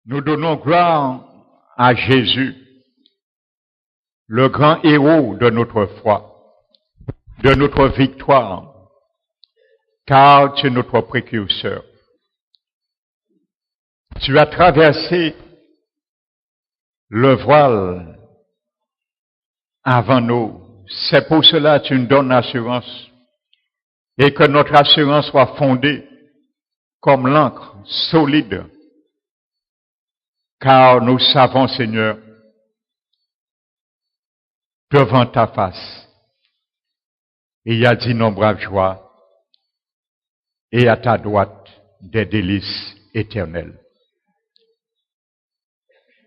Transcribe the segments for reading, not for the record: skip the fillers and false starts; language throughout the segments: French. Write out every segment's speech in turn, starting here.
Nous donnons gloire à Jésus, le grand héros de notre foi, de notre victoire, car tu es notre précurseur. Tu as traversé le voile avant nous. C'est pour cela que tu nous donnes l'assurance et que notre assurance soit fondée comme l'encre solide. Car nous savons, Seigneur, devant ta face, il y a d'innombrables joies et à ta droite des délices éternelles.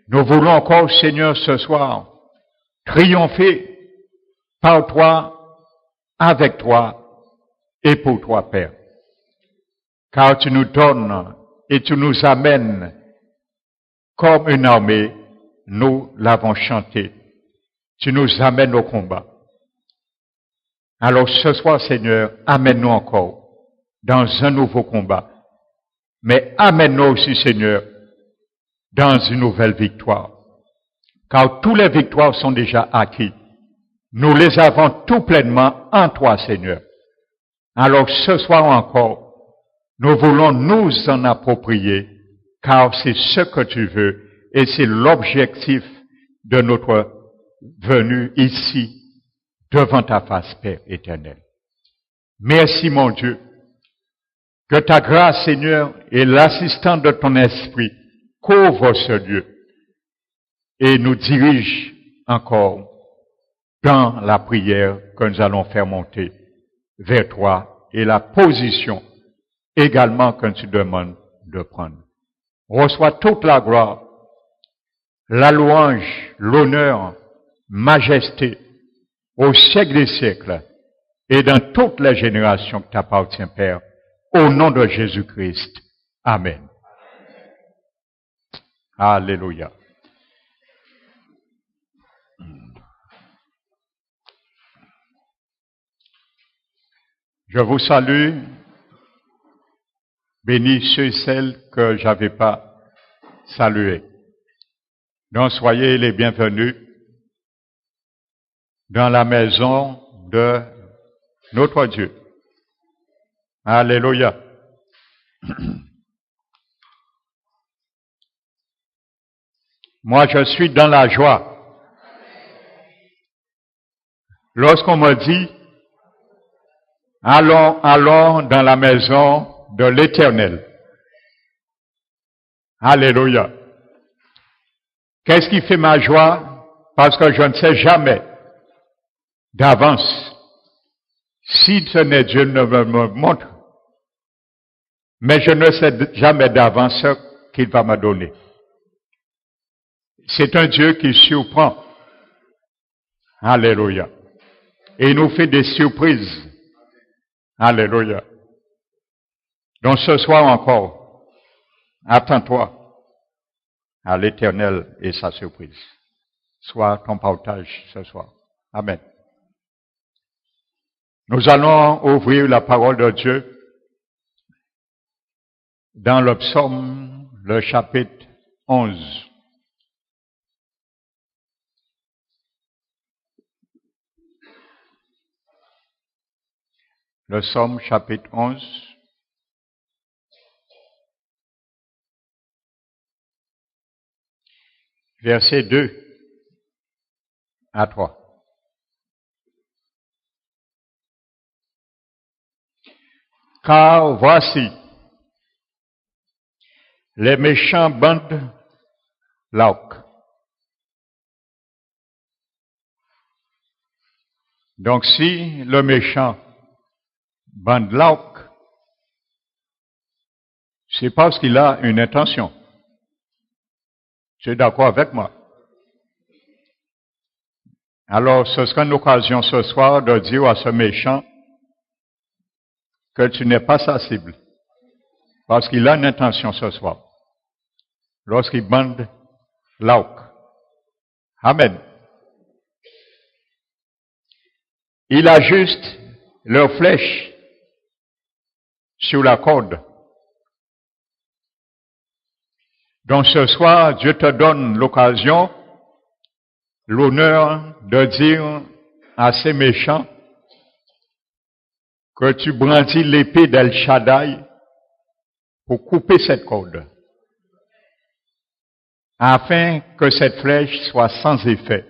Nous voulons encore, Seigneur, ce soir, triompher par toi, avec toi et pour toi, Père. Car tu nous donnes et tu nous amènes comme une armée, nous l'avons chanté. Tu nous amènes au combat. Alors ce soir, Seigneur, amène-nous encore dans un nouveau combat. Mais amène-nous aussi, Seigneur, dans une nouvelle victoire. Car toutes les victoires sont déjà acquises. Nous les avons tout pleinement en toi, Seigneur. Alors ce soir encore, nous voulons nous en approprier, car c'est ce que tu veux et c'est l'objectif de notre venue ici, devant ta face, Père éternel. Merci, mon Dieu, que ta grâce, Seigneur, et l'assistance de ton esprit couvrent ce lieu et nous dirige encore dans la prière que nous allons faire monter vers toi et la position également que tu demandes de prendre. Reçois toute la gloire, la louange, l'honneur, majesté au siècle des siècles et dans toutes les générations que t'appartient, Père, au nom de Jésus-Christ. Amen. Alléluia. Je vous salue, bénis ceux et celles que j'avais pas salués. Donc soyez les bienvenus dans la maison de notre Dieu. Alléluia. Moi, je suis dans la joie. Lorsqu'on me dit, allons dans la maison de l'Éternel. Alléluia. Qu'est-ce qui fait ma joie? Parce que je ne sais jamais d'avance si ce n'est Dieu ne me montre. Mais je ne sais jamais d'avance ce qu'il va me donner. C'est un Dieu qui surprend. Alléluia. Et il nous fait des surprises. Alléluia. Donc ce soir encore, attends-toi à l'Éternel et sa surprise. Soit ton partage ce soir. Amen. Nous allons ouvrir la parole de Dieu dans le psaume, le chapitre 11. Le psaume, chapitre 11. Versets 2 à 3. Car voici, les méchants bandent l'arc. Donc si le méchant bande l'arc, c'est parce qu'il a une intention. Tu es d'accord avec moi? Alors, ce sera une occasion ce soir de dire à ce méchant que tu n'es pas sa cible. Parce qu'il a une intention ce soir. Lorsqu'il bande l'arc. Amen. Il ajuste leurs flèches sur la corde. Donc ce soir, Dieu te donne l'occasion, l'honneur de dire à ces méchants que tu brandis l'épée d'El Shaddai pour couper cette corde, afin que cette flèche soit sans effet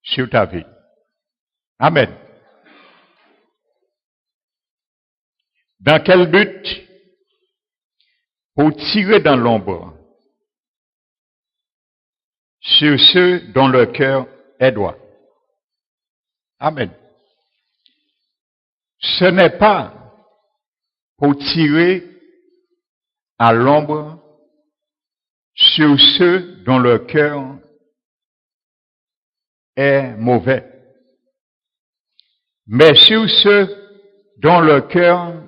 sur ta vie. Amen. Dans quel but? Pour tirer dans l'ombre sur ceux dont le cœur est droit. Amen. Ce n'est pas pour tirer à l'ombre sur ceux dont le cœur est mauvais, mais sur ceux dont le cœur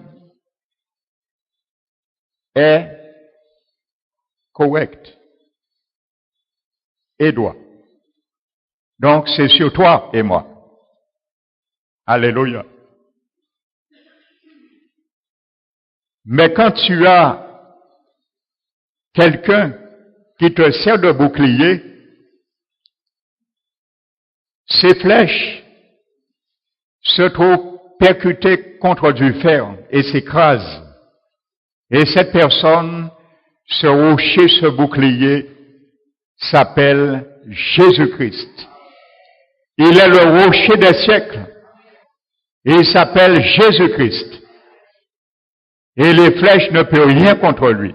est correct et droit. Donc c'est sur toi et moi. Alléluia. Mais quand tu as quelqu'un qui te sert de bouclier, ces flèches se trouvent percutées contre du fer et s'écrasent. Et cette personne, ce rocher, ce bouclier, s'appelle Jésus-Christ. Il est le rocher des siècles. Et il s'appelle Jésus-Christ. Et les flèches ne peuvent rien contre lui.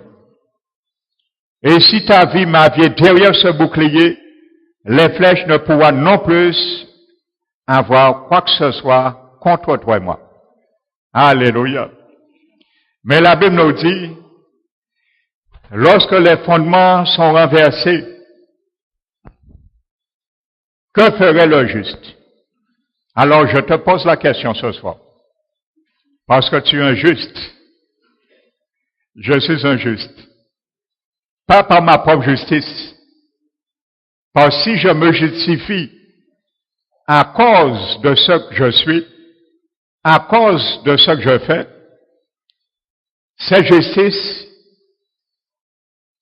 Et si ta vie, ma vie, est derrière ce bouclier, les flèches ne pourront non plus avoir quoi que ce soit contre toi et moi. Alléluia. Mais la Bible nous dit, lorsque les fondements sont renversés, que ferait le juste? Alors je te pose la question ce soir. Parce que tu es un juste. Je suis un juste. Pas par ma propre justice. Parce que si je me justifie à cause de ce que je suis, à cause de ce que je fais, cette justice,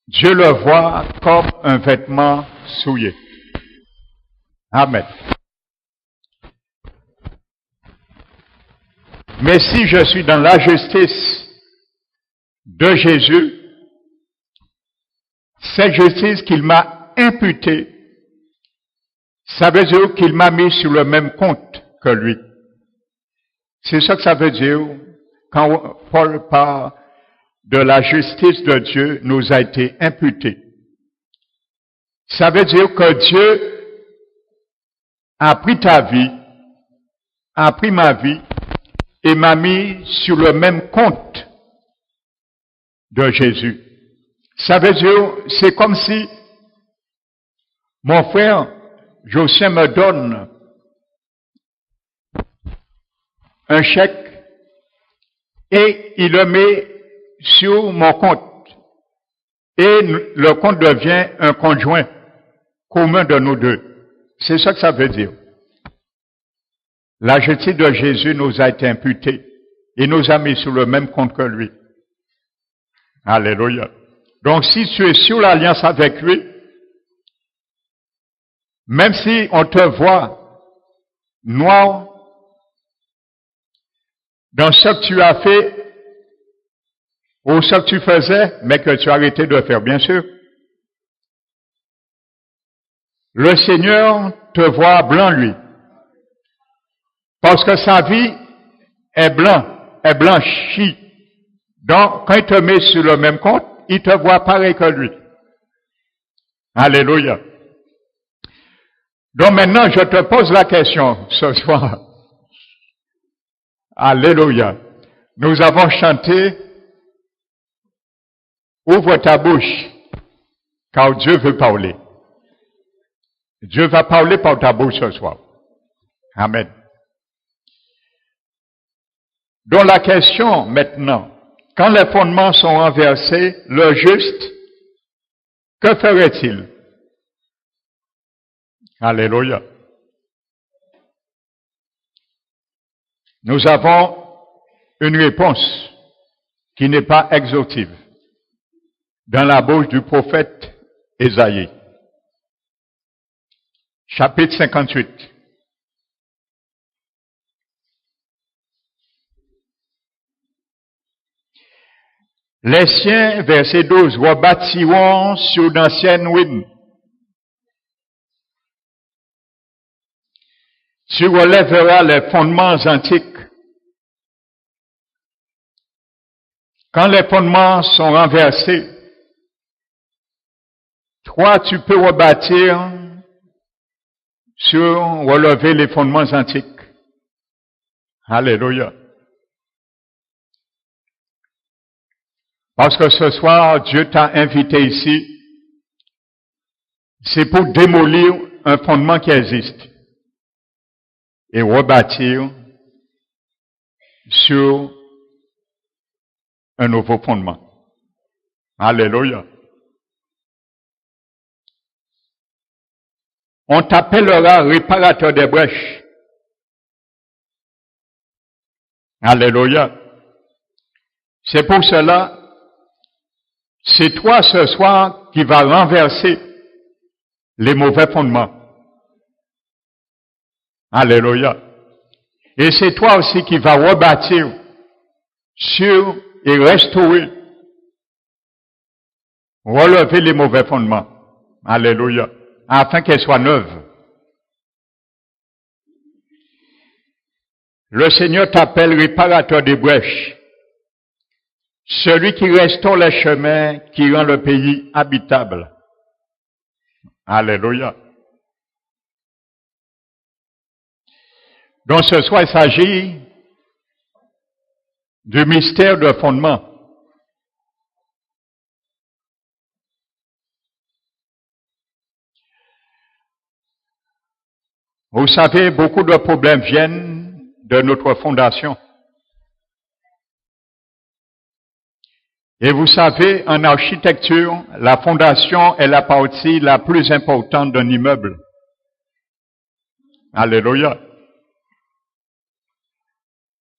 Dieu le voit comme un vêtement souillé. Amen. Mais si je suis dans la justice de Jésus, cette justice qu'il m'a imputée, ça veut dire qu'il m'a mis sur le même compte que lui. C'est ça que ça veut dire quand Paul parle de la justice de Dieu nous a été imputée. Ça veut dire que Dieu a pris ta vie, a pris ma vie et m'a mis sur le même compte de Jésus. Ça veut dire, c'est comme si mon frère Josien me donne un chèque et il le met sur mon compte. Et le compte devient un compte joint commun de nous deux. C'est ça que ça veut dire. La justice de Jésus nous a été imputée et nous a mis sur le même compte que lui. Alléluia. Donc si tu es sur l'alliance avec lui, même si on te voit noir dans ce que tu as fait ou ce que tu faisais, mais que tu as arrêté de faire, bien sûr, le Seigneur te voit blanc, lui. Parce que sa vie est blanchie. Donc, quand il te met sur le même compte, il te voit pareil que lui. Alléluia. Donc maintenant, je te pose la question ce soir. Alléluia. Nous avons chanté « Ouvre ta bouche, car Dieu veut parler ». Dieu va parler par ta bouche ce soir. Amen. Donc la question maintenant, quand les fondements sont renversés, le juste, que ferait-il? Alléluia. Nous avons une réponse qui n'est pas exhaustive. dans la bouche du prophète Ésaïe. Chapitre 58. Les siens, verset 12, rebâtiront sur d'anciennes ruines. Tu relèveras les fondements antiques. Quand les fondements sont renversés, toi, tu peux rebâtir sur relever les fondements antiques. Alléluia. Parce que ce soir, Dieu t'a invité ici, c'est pour démolir un fondement qui existe et rebâtir sur un nouveau fondement. Alléluia. On t'appellera réparateur des brèches. Alléluia. C'est pour cela, c'est toi ce soir qui vas renverser les mauvais fondements. Alléluia. Et c'est toi aussi qui vas rebâtir sur et restaurer, relever les mauvais fondements. Alléluia. Afin qu'elles soient neuves. Le Seigneur t'appelle réparateur des brèches. Celui qui restaure les chemins, qui rend le pays habitable. Alléluia. Donc ce soir, il s'agit du mystère de fondement. Vous savez, beaucoup de problèmes viennent de notre fondation. Et vous savez, en architecture, la fondation est la partie la plus importante d'un immeuble. Alléluia.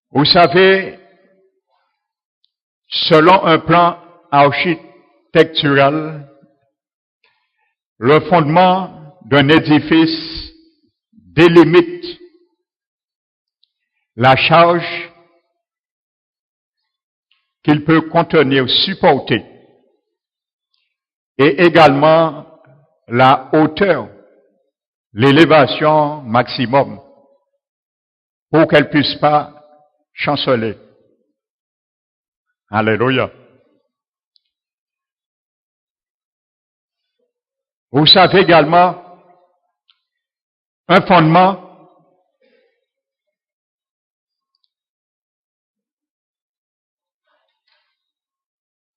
Vous savez, selon un plan architectural, le fondement d'un édifice délimite la charge qu'il peut contenir, supporter, et également la hauteur, l'élévation maximum, pour qu'elle puisse pas chanceler. Alléluia. Vous savez également, un fondement,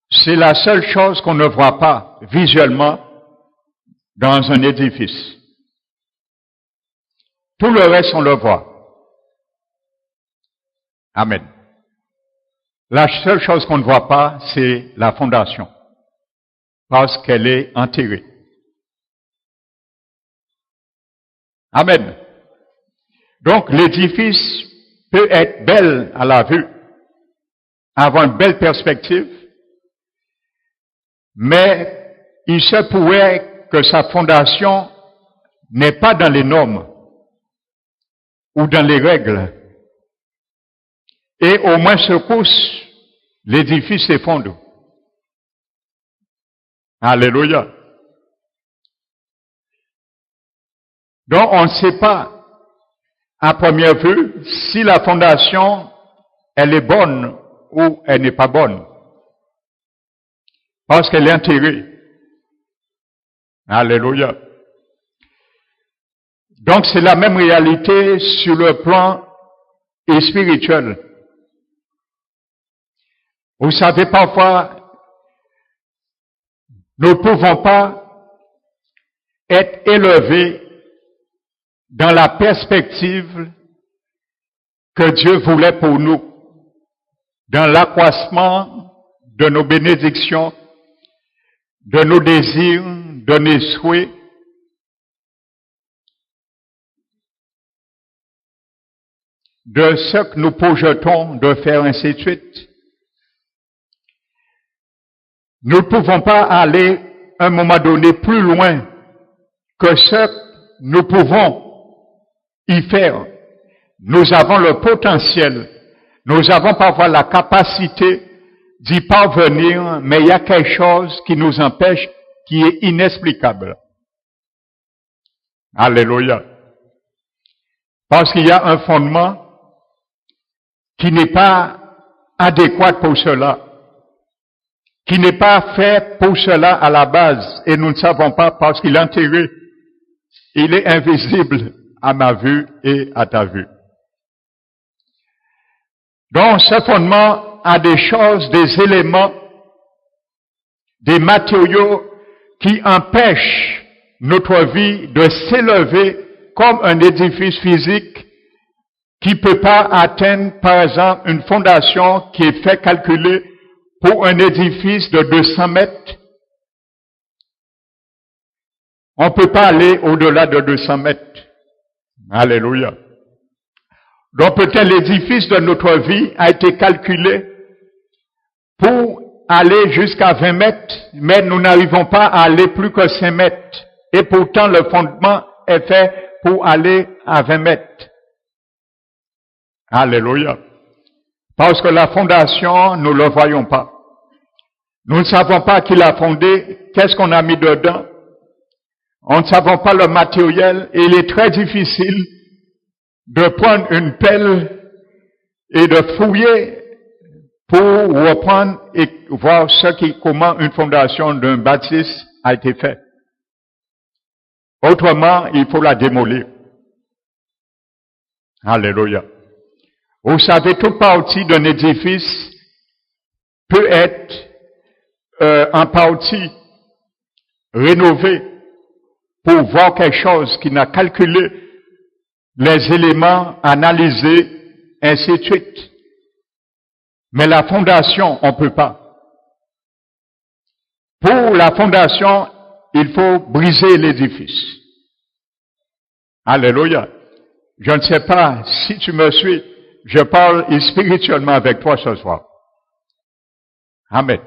c'est la seule chose qu'on ne voit pas visuellement dans un édifice. Tout le reste, on le voit. Amen. La seule chose qu'on ne voit pas, c'est la fondation, parce qu'elle est enterrée. Amen. Donc, l'édifice peut être belle à la vue, avoir une belle perspective, mais il se pourrait que sa fondation n'est pas dans les normes ou dans les règles. Et au moins secousse, l'édifice s'effondre. Alléluia. Donc, on ne sait pas, à première vue, si la fondation, elle est bonne ou elle n'est pas bonne. Parce qu'elle est enterrée. Alléluia. Donc, c'est la même réalité sur le plan spirituel. Vous savez, parfois, nous ne pouvons pas être élevés dans la perspective que Dieu voulait pour nous, dans l'accroissement de nos bénédictions, de nos désirs, de nos souhaits, de ce que nous projetons de faire, ainsi de suite. nous ne pouvons pas aller à un moment donné plus loin que ce que nous pouvons y faire. Nous avons le potentiel, nous avons parfois la capacité d'y parvenir, mais il y a quelque chose qui nous empêche, qui est inexplicable. Alléluia. Parce qu'il y a un fondement qui n'est pas adéquat pour cela, qui n'est pas fait pour cela à la base, et nous ne savons pas parce qu'il est enterré. Il est invisible à ma vue et à ta vue. Donc, ce fondement a des choses, des éléments, des matériaux qui empêchent notre vie de s'élever comme un édifice physique qui peut pas atteindre, par exemple, une fondation qui est fait calculer pour un édifice de 200 mètres. On ne peut pas aller au-delà de 200 mètres. Alléluia. Donc peut-être l'édifice de notre vie a été calculé pour aller jusqu'à 20 mètres, mais nous n'arrivons pas à aller plus que 5 mètres. Et pourtant le fondement est fait pour aller à 20 mètres. Alléluia. Parce que la fondation, nous ne le voyons pas. Nous ne savons pas qui l'a fondé, qu'est-ce qu'on a mis dedans. On ne savons pas le matériel et il est très difficile de prendre une pelle et de fouiller pour reprendre et voir comment une fondation d'un bâtisse a été faite. Autrement, il faut la démolir. Alléluia. Vous savez, toute partie d'un édifice peut être en partie rénovée pour voir quelque chose qui n'a calculé les éléments, analysés, ainsi de suite. Mais la fondation, on ne peut pas. Pour la fondation, il faut briser l'édifice. Alléluia. Je ne sais pas si tu me suis, je parle spirituellement avec toi ce soir. Amen.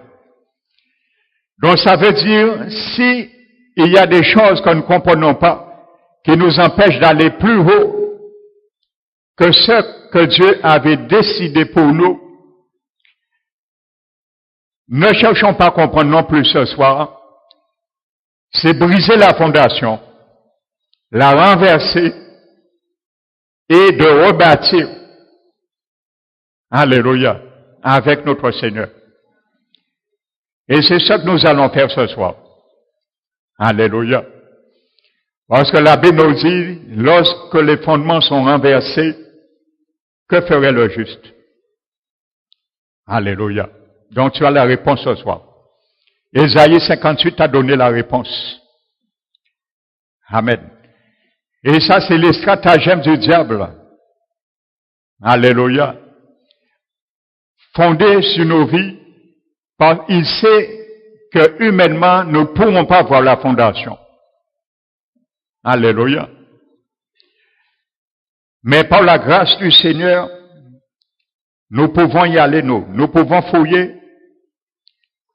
Donc ça veut dire, si il y a des choses que nous ne comprenons pas, qui nous empêchent d'aller plus haut que ce que Dieu avait décidé pour nous, ne cherchons pas à comprendre non plus ce soir. C'est briser la fondation, la renverser et de rebâtir. Alléluia. Avec notre Seigneur. Et c'est ce que nous allons faire ce soir. Alléluia. Parce que la Bible nous dit, lorsque les fondements sont renversés, que ferait le juste? Alléluia. Donc tu as la réponse ce soir. Ésaïe 58 a donné la réponse. Amen. Et ça, c'est les stratagèmes du diable. Alléluia. Fondé sur nos vies, parce qu'il sait que humainement, nous ne pourrons pas voir la fondation. Alléluia. Mais par la grâce du Seigneur, nous pouvons y aller, nous pouvons fouiller,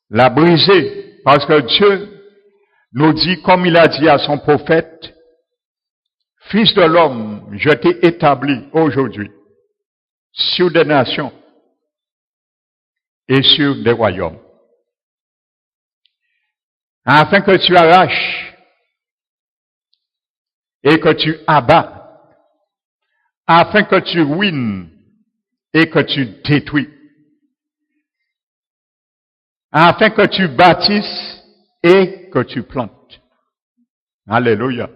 la briser, parce que Dieu nous dit, comme il a dit à son prophète, Fils de l'homme, je t'ai établi aujourd'hui sur des nations et sur des royaumes, afin que tu arraches et que tu abats, afin que tu ruines et que tu détruis, afin que tu bâtisses et que tu plantes. Alléluia.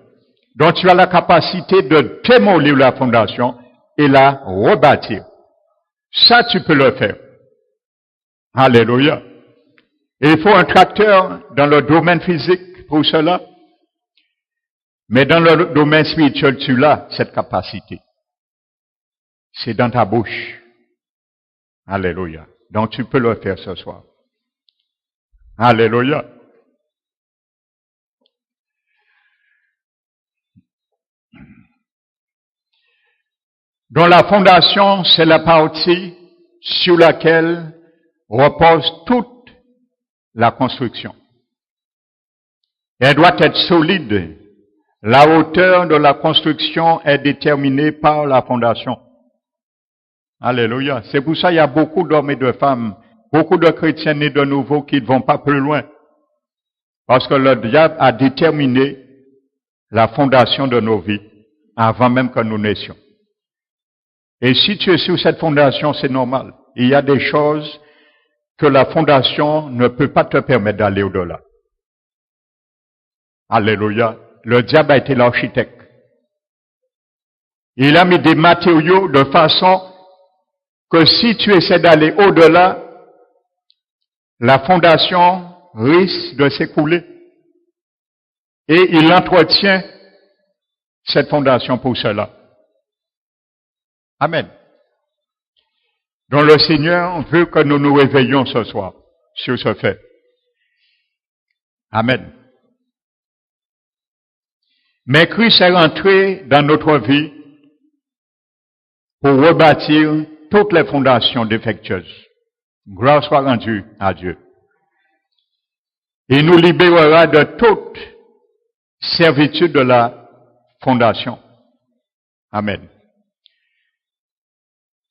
Donc tu as la capacité de démolir la fondation et la rebâtir. Ça, tu peux le faire. Alléluia. Et il faut un tracteur dans le domaine physique pour cela. Mais dans le domaine spirituel, tu l'as, cette capacité. C'est dans ta bouche. Alléluia. Donc tu peux le faire ce soir. Alléluia. Donc la fondation, c'est la partie sur laquelle repose toute la construction. Elle doit être solide. La hauteur de la construction est déterminée par la fondation. Alléluia. C'est pour ça qu'il y a beaucoup d'hommes et de femmes, beaucoup de chrétiens nés de nouveau qui ne vont pas plus loin. Parce que le diable a déterminé la fondation de nos vies avant même que nous naissions. Et si tu es sur cette fondation, c'est normal. Il y a des choses que la fondation ne peut pas te permettre d'aller au-delà. Alléluia. Le diable a été l'architecte. Il a mis des matériaux de façon que si tu essaies d'aller au-delà, la fondation risque de s'écrouler. Et il entretient cette fondation pour cela. Amen. Donc le Seigneur veut que nous nous réveillions ce soir sur ce fait. Amen. Mais Christ est rentré dans notre vie pour rebâtir toutes les fondations défectueuses. Gloire soit rendue à Dieu. Il nous libérera de toute servitude de la fondation. Amen.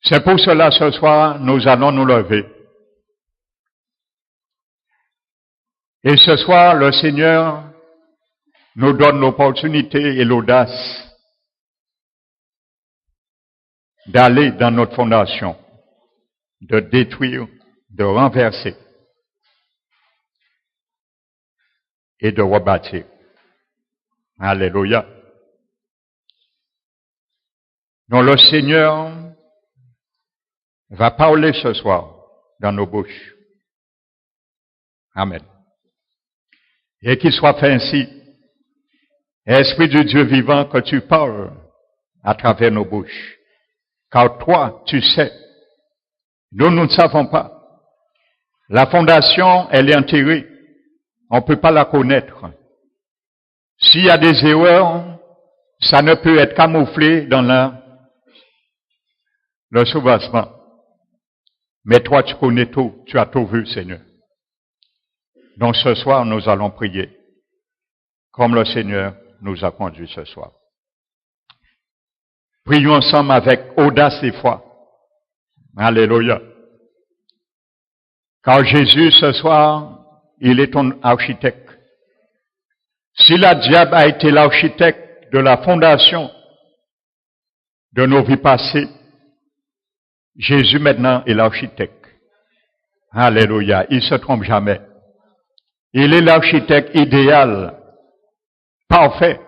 C'est pour cela ce soir, nous allons nous lever. Et ce soir, le Seigneur nous donne l'opportunité et l'audace d'aller dans notre fondation, de détruire, de renverser et de rebâtir. Alléluia. Donc le Seigneur va parler ce soir dans nos bouches. Amen. Et qu'il soit fait ainsi. Esprit du Dieu vivant, que tu parles à travers nos bouches. Car toi, tu sais. Nous ne savons pas. La fondation, elle est enterrée. On ne peut pas la connaître. S'il y a des erreurs, ça ne peut être camouflé dans le soubassement. Mais toi, tu connais tout. Tu as tout vu, Seigneur. Donc ce soir, nous allons prier comme le Seigneur nous a conduits ce soir. Prions ensemble avec audace et foi. Alléluia. Car Jésus, ce soir, il est ton architecte. Si le diable a été l'architecte de la fondation de nos vies passées, Jésus maintenant est l'architecte. Alléluia. Il se trompe jamais. Il est l'architecte idéal, parfait.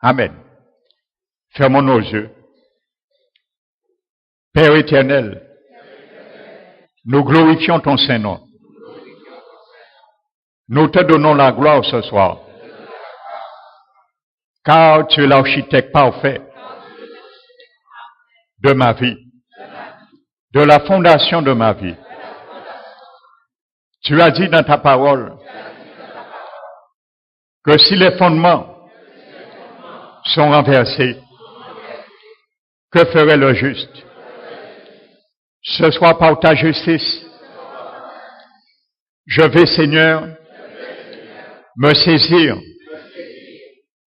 Amen. Fermons nos yeux. Père éternel, nous glorifions ton Saint-Nom. Nous te donnons la gloire ce soir, car tu es l'architecte parfait de ma vie, de la fondation de ma vie. Tu as dit dans ta parole que si les fondements sont renversés, que ferait le juste? Ce soir, par ta justice, je vais, Seigneur, me saisir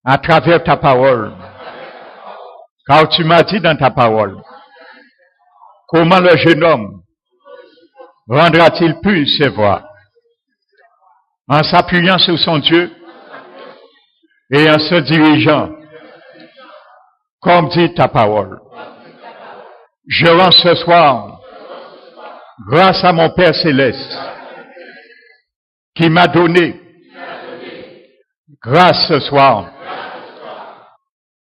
à travers ta parole. Car tu m'as dit dans ta parole, comment le jeune homme rendra-t-il plus ses voies? En s'appuyant sur son Dieu et en se dirigeant, comme dit ta parole. Je rends ce soir, grâce à mon Père Céleste, qui m'a donné grâce ce soir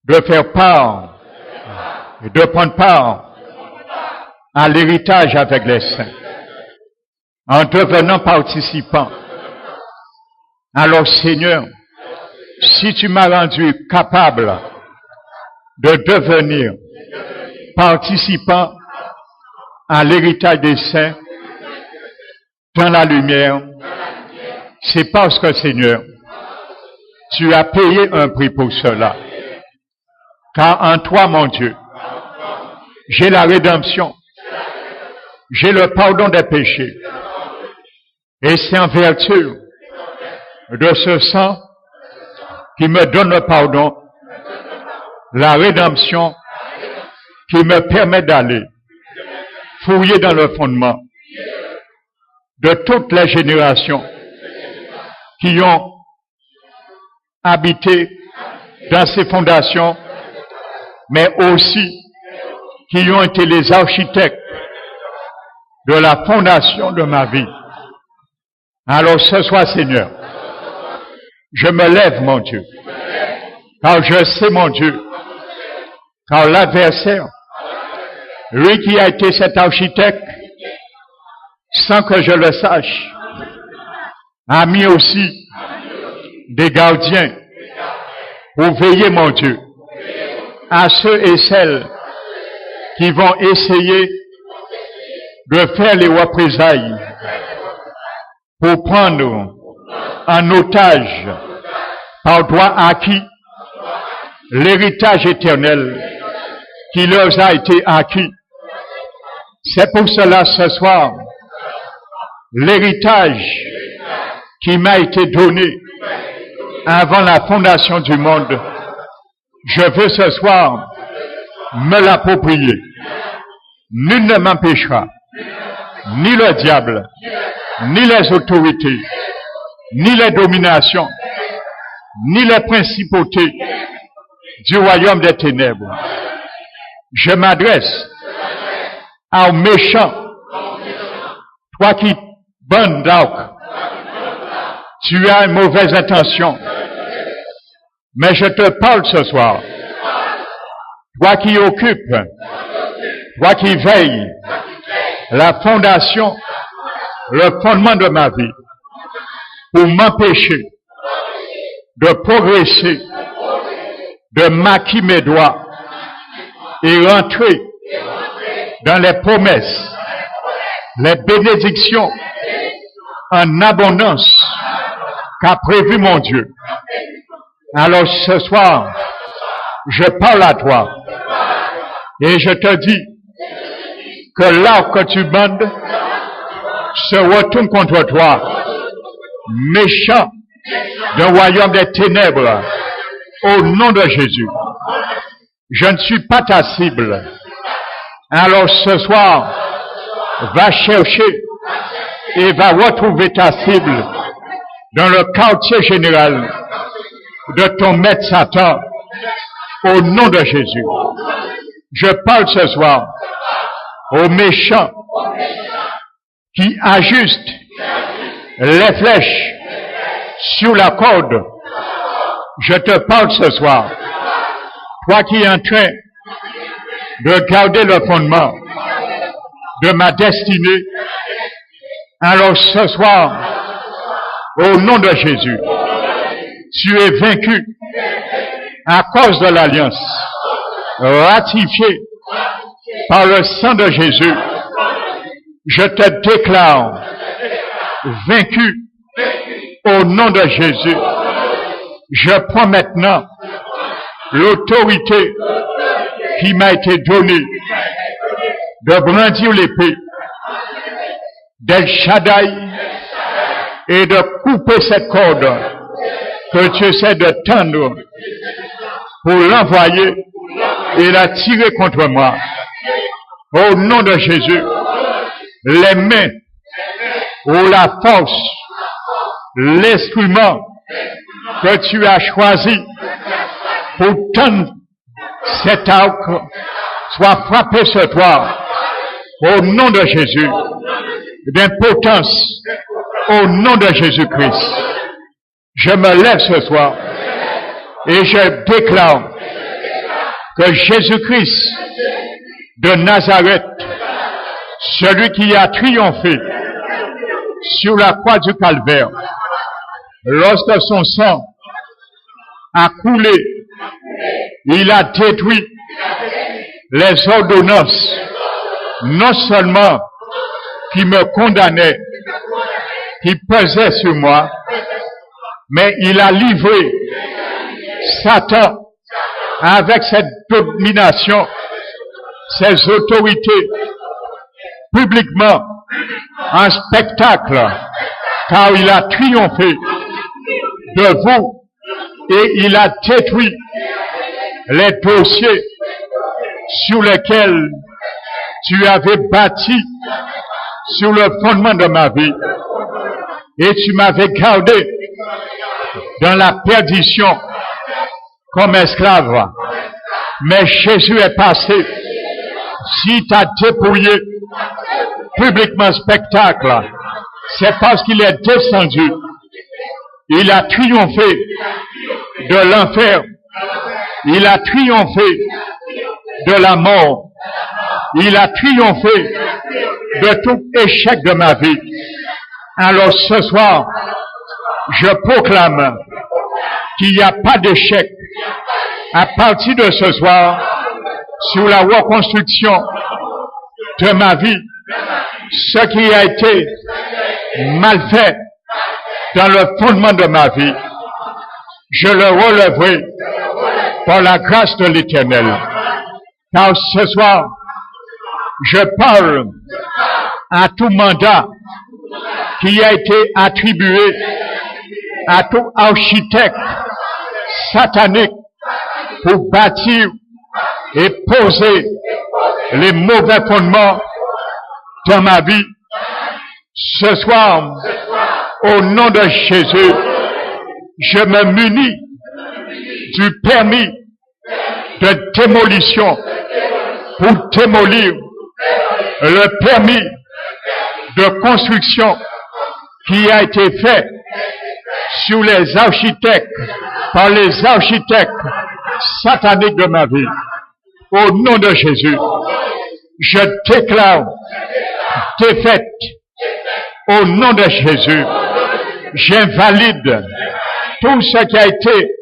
de faire part et de prendre part à l'héritage avec les saints, en devenant participant. Alors Seigneur, si tu m'as rendu capable de devenir participant à l'héritage des saints dans la lumière, c'est parce que Seigneur, tu as payé un prix pour cela. Car en toi, mon Dieu, j'ai la rédemption, j'ai le pardon des péchés, Et c'est en vertu de ce sang qui me donne le pardon, la rédemption, qui me permet d'aller fouiller dans le fondement de toutes les générations qui ont habité dans ces fondations, mais aussi qui ont été les architectes de la fondation de ma vie. Alors ce soir, Seigneur, je me lève, mon Dieu, car je sais, mon Dieu, car l'adversaire, lui qui a été cet architecte, sans que je le sache, a mis aussi des gardiens pour veiller, mon Dieu, à ceux et celles qui vont essayer de faire les représailles pour prendre en otage par droit acquis l'héritage éternel qui leur a été acquis. C'est pour cela ce soir, l'héritage qui m'a été donné avant la fondation du monde, je veux ce soir me l'approprier. Nul ne m'empêchera, ni le diable, ni les autorités, ni les dominations, ni les principautés du royaume des ténèbres. Je m'adresse aux méchants, toi qui bonne d'arc, tu as une mauvaise intention, mais je te parle ce soir. Toi qui occupes, toi qui veilles la fondation, le fondement de ma vie, pour m'empêcher de progresser, de maquiller mes doigts et rentrer dans les promesses, les bénédictions en abondance qu'a prévu mon Dieu. Alors ce soir, je parle à toi et je te dis que l'arc que tu bandes se retourne contre toi, méchant du royaume des ténèbres, au nom de Jésus. Je ne suis pas ta cible. Alors ce soir, va chercher et va retrouver ta cible dans le quartier général de ton maître Satan, au nom de Jésus. Je parle ce soir aux méchants qui ajustent les flèches sur la corde. Je te parle ce soir, toi qui es en train de garder le fondement de ma destinée. Alors ce soir, au nom de Jésus, tu es vaincu à cause de l'alliance ratifiée par le sang de Jésus. Je te déclare vaincu au nom de Jésus. Je prends maintenant l'autorité qui m'a été donnée de brandir l'épée d'El Shaddai et de couper cette corde que tu essaies de tendre pour l'envoyer et la tirer contre moi. Au nom de Jésus, les mains ou la force, l'instrument que tu as choisi pour tendre cet arc soit frappé sur toi. Au nom de Jésus, d'impotence, au nom de Jésus-Christ. Je me lève ce soir et je déclare que Jésus-Christ de Nazareth, celui qui a triomphé sur la croix du Calvaire, lorsque son sang a coulé, il a détruit les ordonnances, non seulement qui me condamnaient, qui pesaient sur moi, mais il a livré Satan avec cette domination, ses autorités, publiquement, en spectacle car il a triomphé de vous et il a détruit les dossiers sur lesquels tu avais bâti sur le fondement de ma vie et tu m'avais gardé dans la perdition comme esclave. Mais Jésus est passé. Si tu as dépouillé publiquement spectacle, c'est parce qu'il est descendu. Il a triomphé de l'enfer. Il a triomphé de la mort. Il a triomphé de tout échec de ma vie. Alors ce soir, je proclame qu'il n'y a pas d'échec. À partir de ce soir, sur la reconstruction de ma vie, ce qui a été mal fait dans le fondement de ma vie, je le relèverai par la grâce de l'Éternel. Car ce soir, je parle à tout mandat qui a été attribué à tout architecte satanique pour bâtir et poser les mauvais fondements dans ma vie. Ce soir, au nom de Jésus, je me munis du permis de démolition pour démolir le permis de construction qui a été fait sur les architectes, par les architectes sataniques de ma vie. Au nom de Jésus, je déclare défaite. Au nom de Jésus, j'invalide tout ce qui a été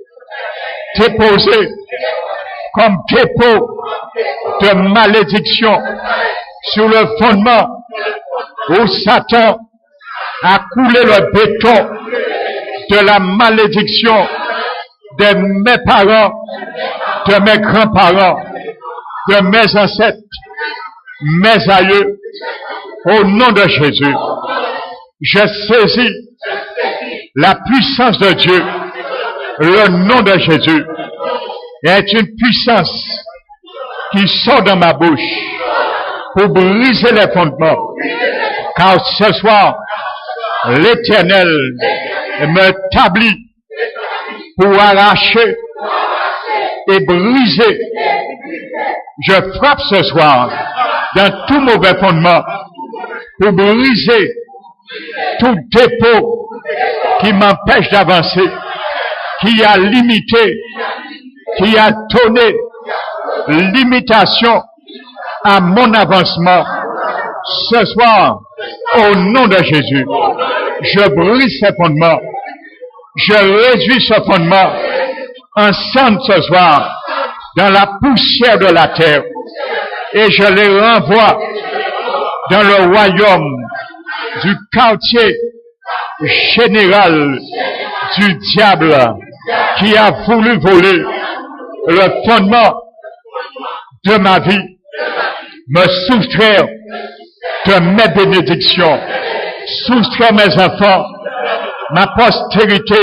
déposé comme dépôt de malédiction sur le fondement où Satan a coulé le béton de la malédiction de mes parents, de mes grands-parents, de mes ancêtres, mes aïeux. Au nom de Jésus, je saisis la puissance de Dieu. Le nom de Jésus est une puissance qui sort de ma bouche pour briser les fondements. Car ce soir, l'Éternel me tablit pour arracher et briser. Je frappe ce soir dans tout mauvais fondement pour briser tout dépôt qui m'empêche d'avancer, qui a limité, qui a donné limitation à mon avancement. Ce soir, au nom de Jésus, je brise ce fondement. Je réduis ce fondement en cendres ce soir dans la poussière de la terre et je les renvoie dans le royaume du quartier général du diable qui a voulu voler le fondement de ma vie, me soustraire de mes bénédictions, soustraire mes enfants, ma postérité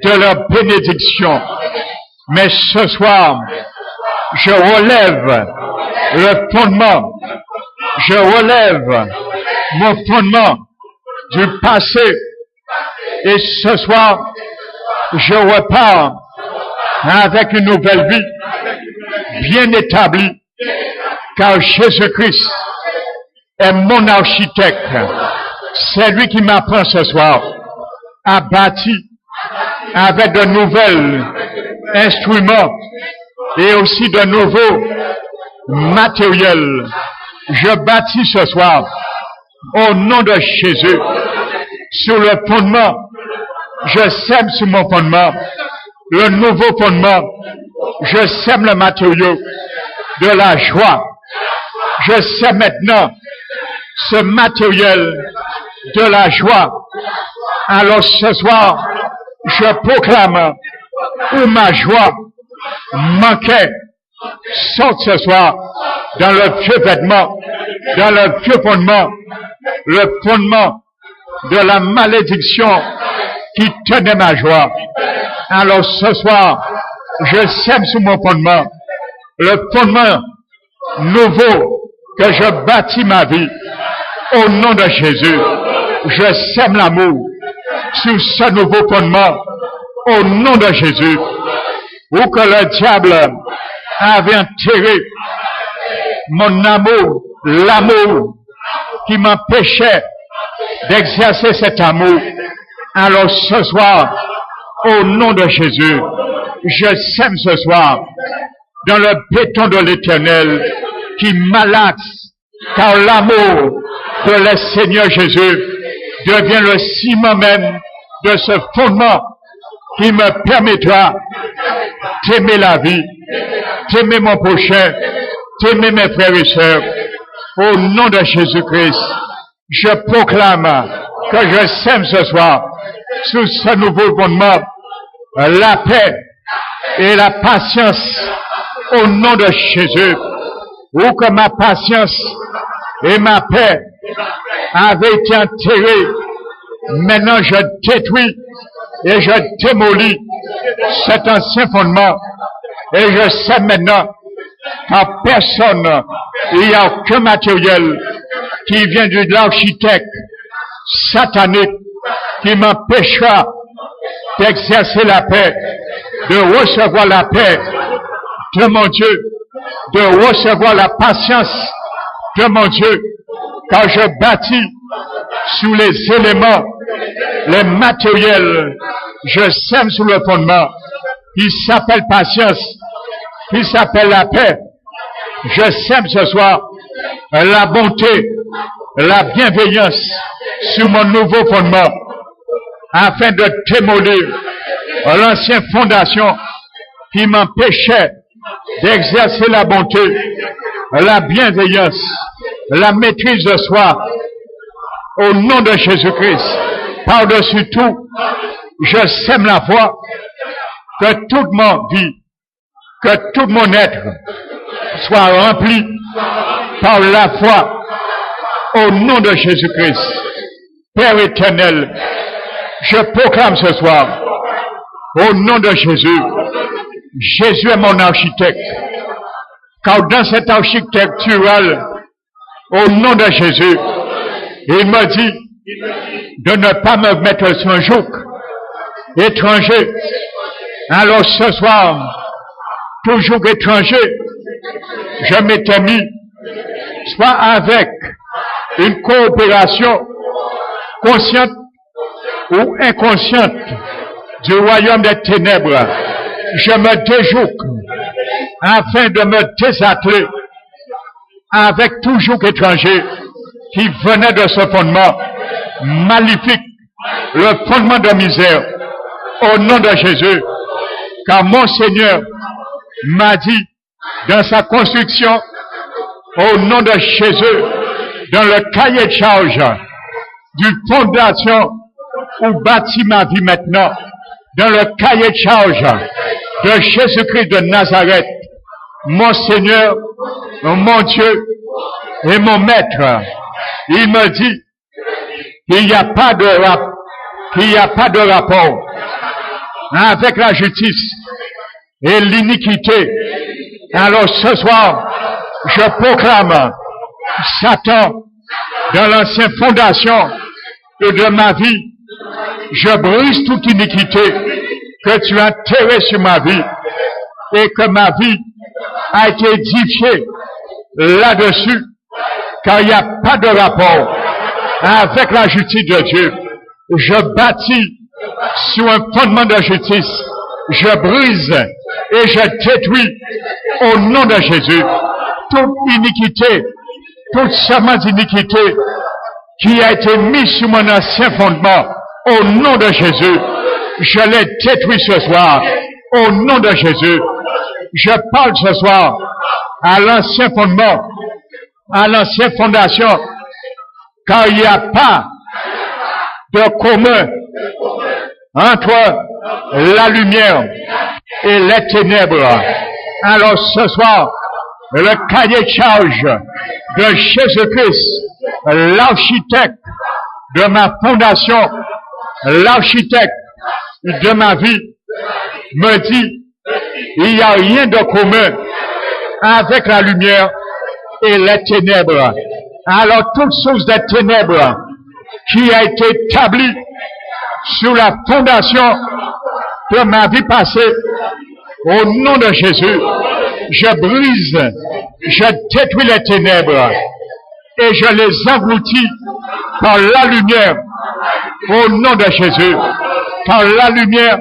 de leur bénédiction. Mais ce soir, je relève le fondement, je relève mon fondement du passé et ce soir, je repars avec une nouvelle vie bien établie car Jésus-Christ est mon architecte. C'est lui qui m'apprend ce soir à bâtir avec de nouvelles instruments et aussi de nouveaux matériels. Je bâtis ce soir au nom de Jésus sur le fondement. Je sème sur mon fondement le nouveau fondement. Je sème le matériau de la joie. Je sème maintenant ce matériel de la joie. Alors ce soir, je proclame où ma joie manquait. Saute ce soir dans le vieux vêtement, dans le vieux fondement, le fondement de la malédiction qui tenait ma joie. Alors ce soir, je sème sur mon fondement, le fondement nouveau que je bâtis ma vie. Au nom de Jésus, je sème l'amour sur ce nouveau fondement. Au nom de Jésus, où que le diable avait enterré mon amour, l'amour qui m'empêchait d'exercer cet amour. Alors ce soir, au nom de Jésus, je sème ce soir dans le béton de l'Éternel qui malaxe, car l'amour de le Seigneur Jésus devient le ciment même de ce fondement qui me permettra d'aimer la vie, d'aimer mon prochain, d'aimer mes frères et sœurs. Au nom de Jésus-Christ, je proclame que je sème ce soir sous ce nouveau fondement la paix et la patience au nom de Jésus. Où que ma patience et ma paix avaient été enterrées, maintenant je détruis et je démolis cet ancien fondement et je sais maintenant qu'en personne, il n'y a aucun matériel qui vient de l'architecte satanique qui m'empêchera d'exercer la paix, de recevoir la paix de mon Dieu, de recevoir la patience de mon Dieu, car je bâtis sous les éléments, les matériels, je sème sous le fondement, qui s'appelle patience, qui s'appelle la paix. Je sème ce soir la bonté, la bienveillance sur mon nouveau fondement, afin de démolir l'ancienne fondation qui m'empêchait d'exercer la bonté, la bienveillance, la maîtrise de soi. Au nom de Jésus-Christ, par-dessus tout, je sème la foi que toute mon vie, que tout mon être soit rempli par la foi au nom de Jésus-Christ. Père éternel, je proclame ce soir, au nom de Jésus, Jésus est mon architecte, car dans cette architecture, au nom de Jésus, il me dit de ne pas me mettre sur un joug étranger. Alors ce soir, tout joug étranger, je m'étais mis, soit avec une coopération consciente ou inconsciente du royaume des ténèbres. Je me déjoue afin de me désatteler avec tout joug étranger qui venait de ce fondement maléfique, le fondement de misère, au nom de Jésus. Car mon Seigneur m'a dit dans sa construction, au nom de Jésus, dans le cahier de charge du fondation où bâtit ma vie maintenant, dans le cahier de charge de Jésus-Christ de Nazareth, mon Seigneur, mon Dieu et mon Maître, il me dit qu'il n'y a pas de rapport avec la justice et l'iniquité. Alors ce soir, je proclame Satan dans l'ancienne fondation de ma vie. Je brise toute iniquité que tu as enterrée sur ma vie et que ma vie a été édifiée là-dessus, car il n'y a pas de rapport avec la justice de Dieu. Je bâtis sur un fondement de justice. Je brise et je détruis au nom de Jésus toute iniquité, toute semence d'iniquité qui a été mise sur mon ancien fondement. Au nom de Jésus, je l'ai détruit ce soir. Au nom de Jésus, je parle ce soir à l'ancien fondement, à l'ancienne fondation, car il n'y a pas de commun entre la lumière et les ténèbres. Alors ce soir, le cahier de charge de Jésus-Christ, l'architecte de ma fondation, l'architecte de ma vie, me dit, il n'y a rien de commun avec la lumière et les ténèbres. Alors toute source des ténèbres qui a été établie sur la fondation de ma vie passée, au nom de Jésus, je brise, je détruis les ténèbres et je les engloutis par la lumière, au nom de Jésus. Car la lumière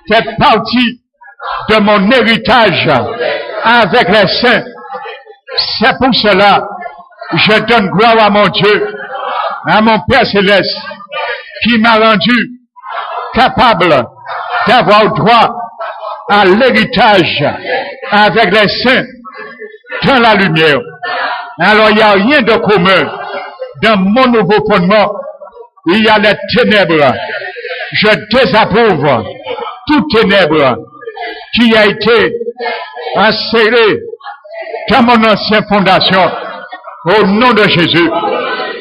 fait partie de mon héritage avec les saints. C'est pour cela que je donne gloire à mon Dieu, à mon Père Céleste, qui m'a rendu capable d'avoir droit à l'héritage avec les saints dans la lumière. Alors il n'y a rien de commun dans mon nouveau fondement. Il y a les ténèbres. Je désapprouve toute ténèbre qui a été insérée dans mon ancienne fondation au nom de Jésus.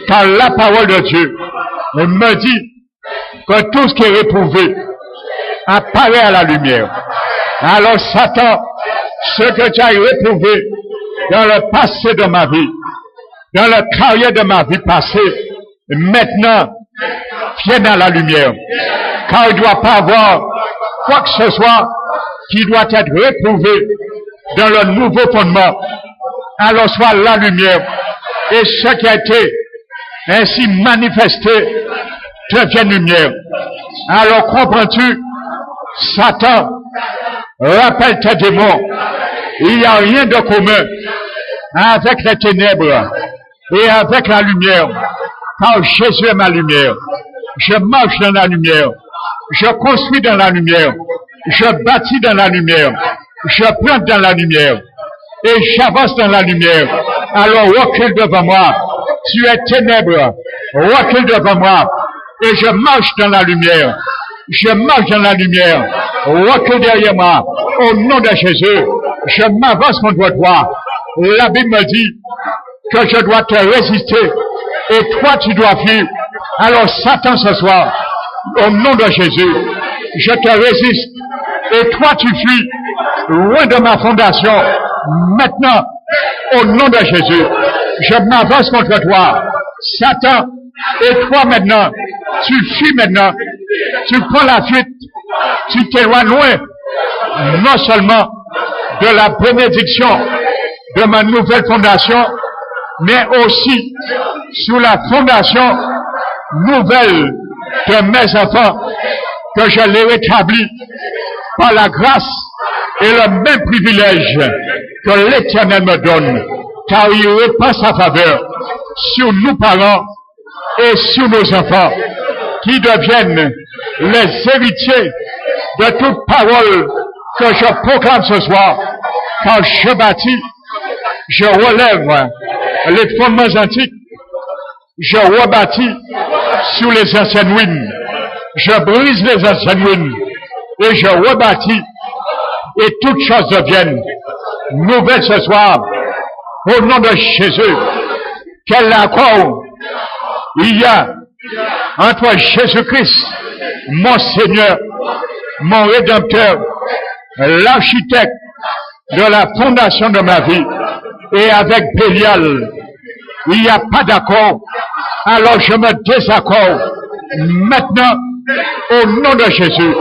Car la parole de Dieu me dit que tout ce qui est réprouvé apparaît à la lumière. Alors Satan, ce que tu as réprouvé dans le passé de ma vie, dans la carrière de ma vie passée, maintenant, viens à la lumière. Car il ne doit pas avoir quoi que ce soit qui doit être réprouvé dans le nouveau fondement. Alors soit la lumière. Et ce qui a été ainsi manifesté devient lumière. Alors comprends-tu, Satan, rappelle tes démons. Il n'y a rien de commun avec les ténèbres et avec la lumière. Car Jésus est ma lumière. Je marche dans la lumière. Je construis dans la lumière. Je bâtis dans la lumière. Je plante dans la lumière. Et j'avance dans la lumière. Alors recule devant moi. Tu es ténèbres. Recule devant moi. Et je marche dans la lumière. Je marche dans la lumière. Recule derrière moi. Au nom de Jésus, je m'avance contre toi. La Bible me dit que je dois te résister. Et toi, tu dois fuir. Alors Satan, ce soir, au nom de Jésus, je te résiste. Et toi, tu fuis loin de ma fondation. Maintenant, au nom de Jésus, je m'avance contre toi. Satan, et toi maintenant, tu fuis maintenant. Tu prends la fuite. Tu t'éloignes loin. Non seulement de la bénédiction de ma nouvelle fondation, mais aussi sous la fondation nouvelle de mes enfants, que je l'ai rétabli par la grâce et le même privilège que l'Éternel me donne, car il répand sa faveur sur nous parents et sur nos enfants, qui deviennent les héritiers de toute parole que je proclame ce soir. Quand je bâtis, je relève les fondements antiques, je rebâtis sur les anciennes ruines, je brise les anciennes ruines et je rebâtis, et toutes choses deviennent nouvelles ce soir au nom de Jésus. Quel accord il y a entre Jésus-Christ, mon Seigneur, mon Rédempteur, l'architecte de la fondation de ma vie, et avec Bélial, il n'y a pas d'accord. Alors je me désaccorde maintenant au nom de Jésus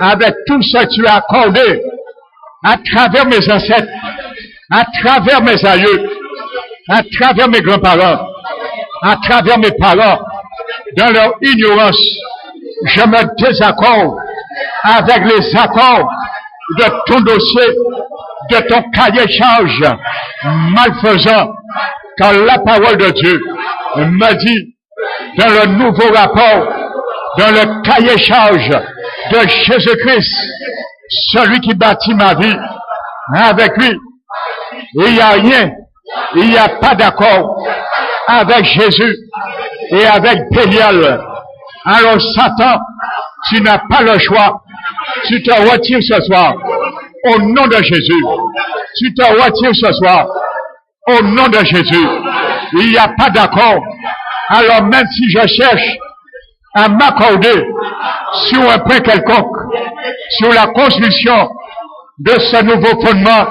avec tout ce que tu as accordé à travers mes ancêtres, à travers mes aïeux, à travers mes grands-parents, à travers mes parents, dans leur ignorance. Je me désaccorde avec les accords de ton dossier, de ton cahier charge malfaisant, car la parole de Dieu me dit dans le nouveau rapport, dans le cahier charge de Jésus-Christ, celui qui bâtit ma vie, avec lui, il n'y a rien, il n'y a pas d'accord avec Jésus et avec Bélial. Alors Satan, tu n'as pas le choix. Tu te retires ce soir au nom de Jésus. Tu te retires ce soir au nom de Jésus. Il n'y a pas d'accord Alors même si je cherche à m'accorder sur un point quelconque, sur la construction de ce nouveau fondement,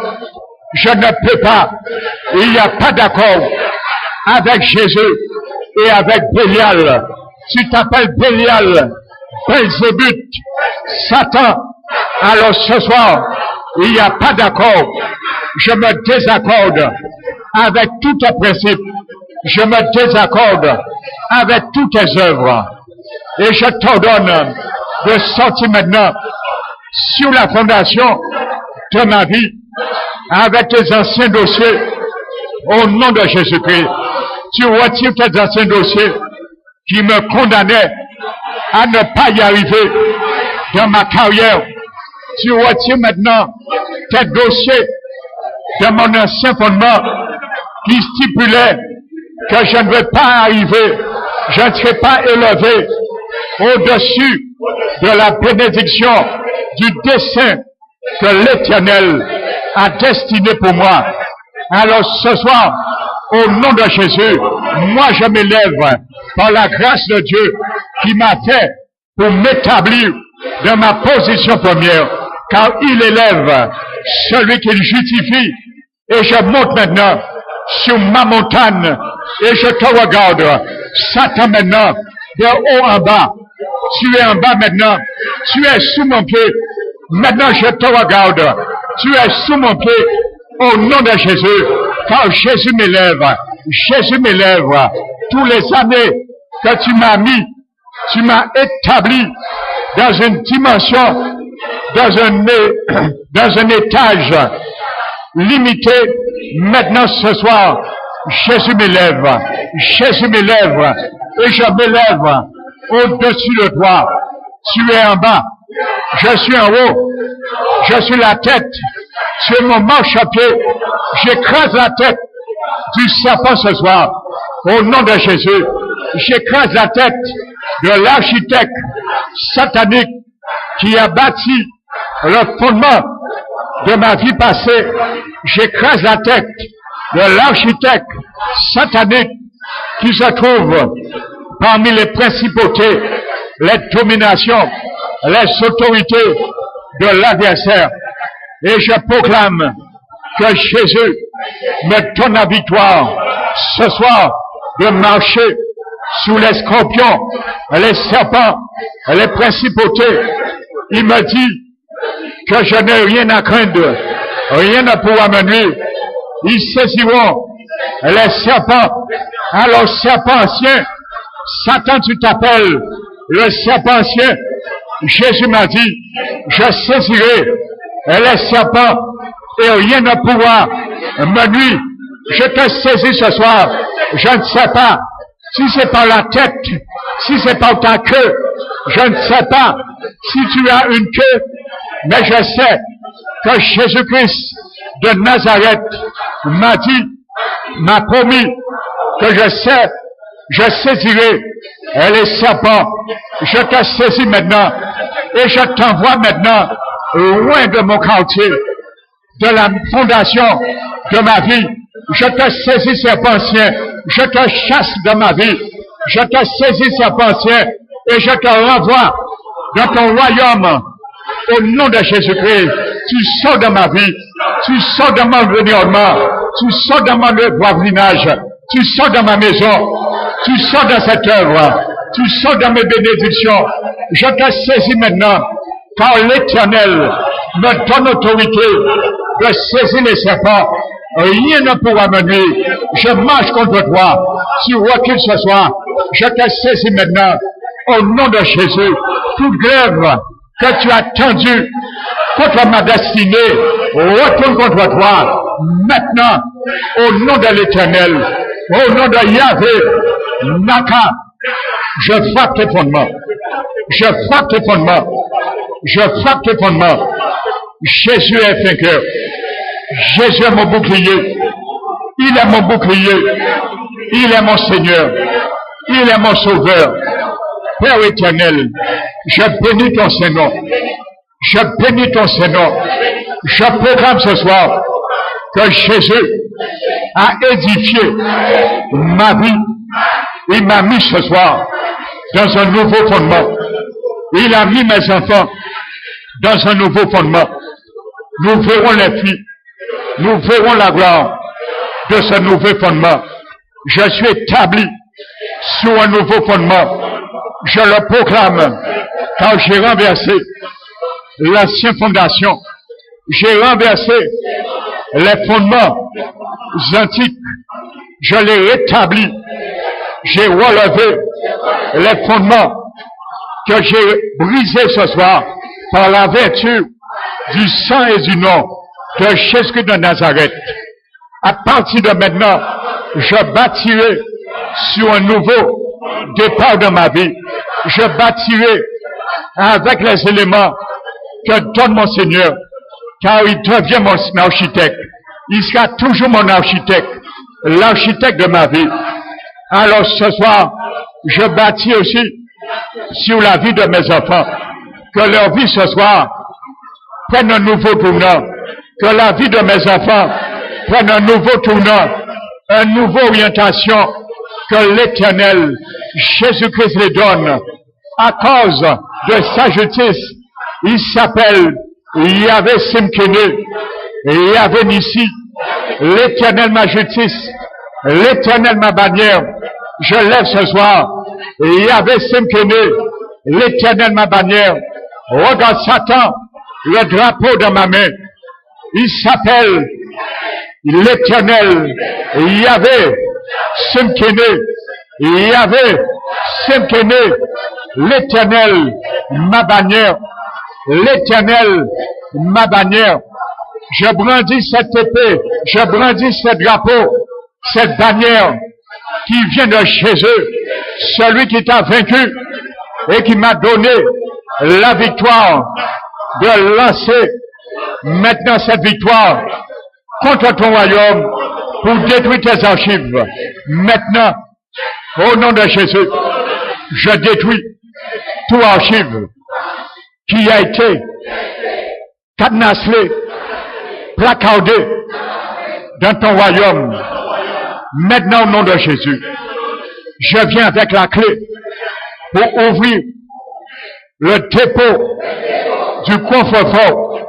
je ne peux pas. Il n'y a pas d'accord avec Jésus et avec Bélial. Tu t'appelles Bélial, Belzébuth, Satan. Alors ce soir, il n'y a pas d'accord. Je me désaccorde avec tous tes principes. Je me désaccorde avec toutes tes œuvres. Et je t'ordonne de sortir maintenant sur la fondation de ma vie avec tes anciens dossiers au nom de Jésus-Christ. Tu retires tes anciens dossiers qui me condamnaient à ne pas y arriver dans ma carrière. Tu retires maintenant tes dossiers de mon ancien fondement qui stipulait que je ne vais pas arriver, je ne serai pas élevé au-dessus de la bénédiction du dessein que l'Éternel a destiné pour moi. Alors ce soir, au nom de Jésus, moi je m'élève par la grâce de Dieu qui m'a fait pour m'établir dans ma position première, car il élève celui qu'il justifie. Et je monte maintenant sur ma montagne et je te regarde. Satan maintenant, de haut en bas. Tu es en bas maintenant. Tu es sous mon pied. Maintenant je te regarde. Tu es sous mon pied au nom de Jésus. Car Jésus m'élève. Jésus m'élève. Tous les années que tu m'as mis, tu m'as établi dans une dimension, dans un étage limité. Maintenant ce soir, Jésus m'élève. Jésus m'élève. Et je m'élève au-dessus de toi. Tu es en bas. Je suis en haut. Je suis la tête. Tu es mon marchepied. J'écrase la tête du serpent ce soir. Au nom de Jésus. J'écrase la tête de l'architecte satanique qui a bâti le fondement de ma vie passée. J'écrase la tête de l'architecte satanique qui se trouve parmi les principautés, les dominations, les autorités de l'adversaire. Et je proclame que Jésus me donne la victoire ce soir de marcher sous les scorpions, les serpents, les principautés. Il me dit que je n'ai rien à craindre, rien ne pourra me nuire. Ils saisiront les serpents. Alors serpent ancien, Satan tu t'appelles le serpent ancien. Jésus m'a dit, je saisirai les serpents et rien ne pourra me nuire. Je te saisis ce soir. Je ne sais pas si c'est par la tête, si c'est par ta queue. Je ne sais pas si tu as une queue, mais je sais que Jésus-Christ de Nazareth m'a promis que je saisirai les serpents. Je te saisis maintenant et je t'envoie maintenant loin de mon quartier, de la fondation de ma vie. Je te saisis, serpent ancien. Je te chasse de ma vie. Je te saisis, serpent ancien, et je te renvoie dans ton royaume. Au nom de Jésus-Christ, tu sors de ma vie. Tu sors de mon environnement. Tu sors de mon voisinage. Tu sors de ma maison. Tu sors de cette œuvre. Tu sors de mes bénédictions. Je te saisis maintenant, car l'Éternel me donne autorité de saisir les serpents. Rien ne pourra me nuire. Je marche contre toi. Tu recules ce soir. Je te saisis maintenant. Au nom de Jésus. Toute grève que tu as tendue contre ma destinée retourne contre toi. Maintenant, au nom de l'Éternel, au nom de Yahvé, Naka, je frappe tes fondements. Je frappe tes fondements. Je frappe tes fondements. Jésus est vainqueur. Jésus est mon bouclier. Il est mon bouclier. Il est mon Seigneur. Il est mon Sauveur. Père éternel, je bénis ton Saint-Nom. Je bénis ton Saint-Nom. Je proclame ce soir que Jésus a édifié ma vie Il m'a mis ce soir dans un nouveau fondement. Il a mis mes enfants dans un nouveau fondement. Nous verrons les fruits. Nous verrons la gloire de ce nouveau fondement. Je suis établi sur un nouveau fondement. Je le proclame car j'ai renversé l'ancienne fondation. J'ai renversé les fondements antiques. Je les rétablis. J'ai relevé les fondements que j'ai brisés ce soir par la vertu du sang et du nom de Jésus de Nazareth. À partir de maintenant, je bâtirai sur un nouveau départ de ma vie. Je bâtirai avec les éléments que donne mon Seigneur, car il devient mon architecte. Il sera toujours mon architecte, l'architecte de ma vie. Alors ce soir, je bâtis aussi sur la vie de mes enfants, que leur vie ce soir prenne un nouveau tournant, que la vie de mes enfants prenne un nouveau tournant, une nouvelle orientation, que l'Éternel, Jésus-Christ les donne, à cause de sa justice. Il s'appelle Yahvé Simkene, Yahvé Nissi, l'Éternel ma justice, l'Éternel ma bannière. Je lève ce soir, Yahvé Simkene, l'Éternel ma bannière. Regarde Satan, le drapeau dans ma main. Il s'appelle l'Éternel, Yahvé Simkene, Yahvé Simkene, l'Éternel ma bannière, l'Éternel ma bannière. Je brandis cette épée, je brandis ce drapeau, cette bannière qui vient de Jésus, celui qui t'a vaincu et qui m'a donné la victoire de lancer maintenant cette victoire contre ton royaume pour détruire tes archives. Maintenant, au nom de Jésus, je détruis tout archive qui a été cadenassé, placardé dans ton royaume. Maintenant, au nom de Jésus, je viens avec la clé pour ouvrir le dépôt du coffre-fort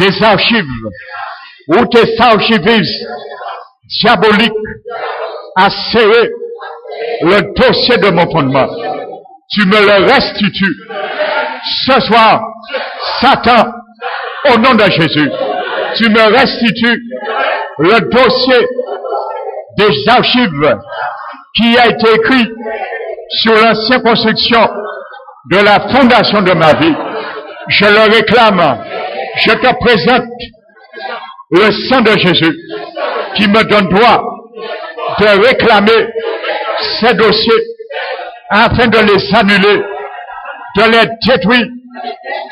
des archives où tes archivistes diaboliques a serré le dossier de mon fondement. Tu me le restitues. Ce soir, Satan, au nom de Jésus, tu me restitues le dossier des archives qui a été écrit sur l'ancienne construction de la fondation de ma vie. Je le réclame. Je te présente le sang de Jésus qui me donne droit de réclamer ces dossiers afin de les annuler, de les détruire.